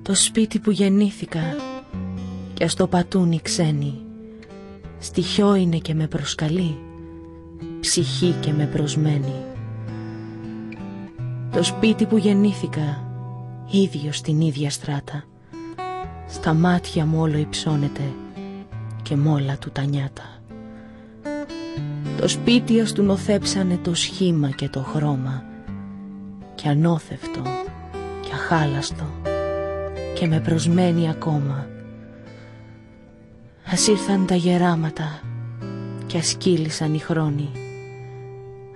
Το σπίτι που γεννήθηκα κι ας το πατούν οι ξένοι, στοιχειό είναι και με προσκαλεί, ψυχή και με προσμένει. Το σπίτι που γεννήθηκα, ίδιο στην ίδια στράτα, στα μάτια μου όλο υψώνεται και μ' όλα του τα νιάτα. Το σπίτι ας του νοθέψανε το σχήμα και το χρώμα, και ανώθευτο και αχάλαστο και με προσμένει ακόμα. Ας ήρθαν τα γεράματα και ας κύλησαν οι χρόνοι,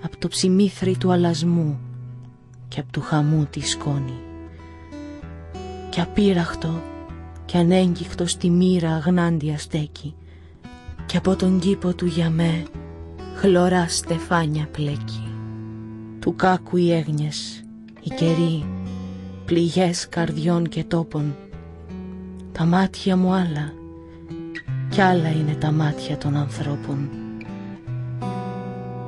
απ' το ψιμίθρι του αλασμού και απ' του χαμού τη σκόνη. Κι απείραχτο κι ανέγγιχτο στη μοίρα αγνάντια στέκει, κι από τον κήπο του για με χλωρά στεφάνια πλέκει. Του κάκου οι έγνοιες, οι καιροί, πληγές καρδιών και τόπων. Τα μάτια μου άλλα κι άλλα είναι τα μάτια των ανθρώπων.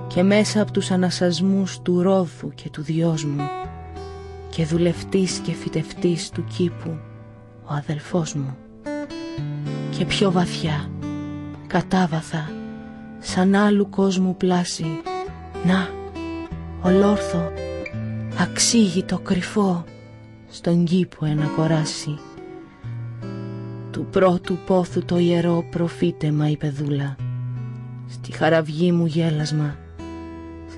Και μέσα από τους ανασασμούς του ρόδου και του δυόσμου, και δουλευτής και φυτευτής του κήπου ο αδελφός μου. Και πιο βαθιά, κατάβαθα, σαν άλλου κόσμου πλάση, να, ολόρθο, αξίγητο κρυφό, στον κήπο ένα κοράσι. Του πρώτου πόθου το ιερό προφήτεμα η παιδούλα, στη χαραυγή μου γέλασμα,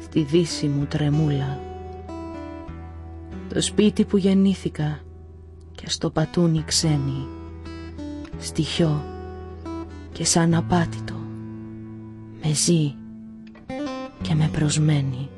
στη δύση μου τρεμούλα. Το σπίτι που γεννήθηκα κι ας το πατούν οι ξένοι, στοιχειό και σαν απάτητο, με ζει και με προσμένει.